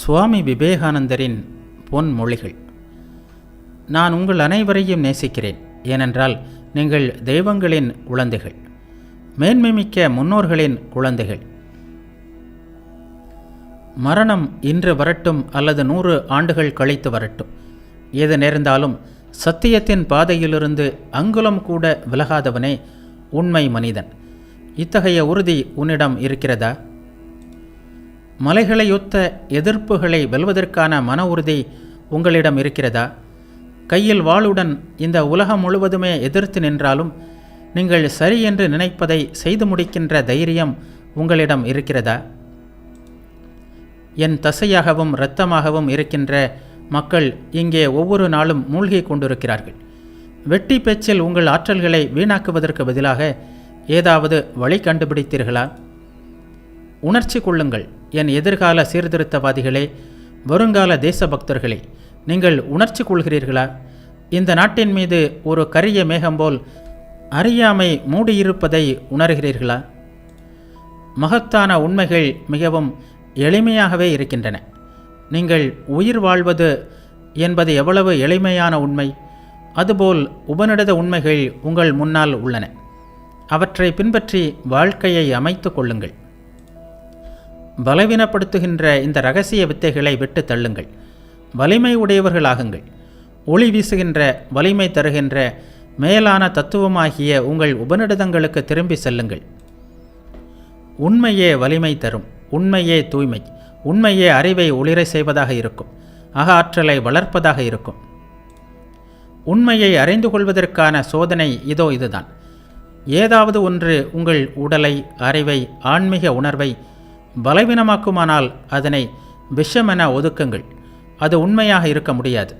சுவாமி விவேகானந்தரின் பொன்மொழிகள். நான் உங்கள் அனைவரையும் நேசிக்கிறேன். ஏனென்றால் நீங்கள் தெய்வங்களின் குழந்தைகள், மேன்மைமிக்க முன்னோர்களின் குழந்தைகள். மரணம் இன்று வரட்டும் அல்லது 100 ஆண்டுகள் கழித்து வரட்டும், எது நேர்ந்தாலும் சத்தியத்தின் பாதையிலிருந்து அங்குலம் கூட விலகாதவனே உண்மை மனிதன். இத்தகைய உறுதி உன்னிடம் இருக்கிறதா? மலைகளையொத்த எதிர்ப்புகளை வெல்வதற்கான மன உறுதி உங்களிடம் இருக்கிறதா? கையில் வாளுடன் இந்த உலகம் முழுவதுமே எதிர்த்து நின்றாலும் நீங்கள் சரி என்று நினைப்பதை செய்து முடிக்கின்ற தைரியம் உங்களிடம் இருக்கிறதா? என் தசையாகவும் இரத்தமாகவும் இருக்கின்ற மக்கள் இங்கே ஒவ்வொரு நாளும் மூழ்கி கொண்டிருக்கிறார்கள். வெட்டி பேச்சில் உங்கள் ஆற்றல்களை வீணாக்குவதற்கு பதிலாக ஏதாவது வழி கண்டுபிடித்தீர்களா? உணர்ச்சி கொள்ளுங்கள் என் எதிர்கால சீர்திருத்தவாதிகளே, வருங்கால தேசபக்தர்களே. நீங்கள் உணர்ச்சி கொள்கிறீர்களா? இந்த நாட்டின் மீது ஒரு கரிய மேகம் போல் அறியாமை மூடியிருப்பதை உணர்கிறீர்களா? மகத்தான உண்மைகள் மிகவும் எளிமையாகவே இருக்கின்றன. நீங்கள் உயிர் வாழ்வது என்பது எவ்வளவு எளிமையான உண்மை! அதுபோல் உபநிடத உண்மைகள் உங்கள் முன்னால் உள்ளன. அவற்றை பின்பற்றி வாழ்க்கையை அமைத்து கொள்ளுங்கள். பலவீனப்படுத்துகின்ற இந்த இரகசிய வித்தைகளை விட்டு தள்ளுங்கள். வலிமை உடையவர்களாகுங்கள். ஒளி வீசுகின்ற, வலிமை தருகின்ற மேலான தத்துவமாகிய உங்கள் உபநிடதங்களுக்கு திரும்பி செல்லுங்கள். உண்மையே வலிமை தரும். உண்மையே தூய்மை. உண்மையே அறிவை ஒளிர செய்வதாக இருக்கும். ஆற்றலை வளர்ப்பதாக இருக்கும். உண்மையை அறிந்து கொள்வதற்கான சோதனை இதுதான். ஏதாவது ஒன்று உங்கள் உடலை, அறிவை, ஆன்மீக உணர்வை பலவீனமாக்குமானால் அதனை விஷமென ஒதுக்குங்கள். அது உண்மையாக இருக்க முடியாது.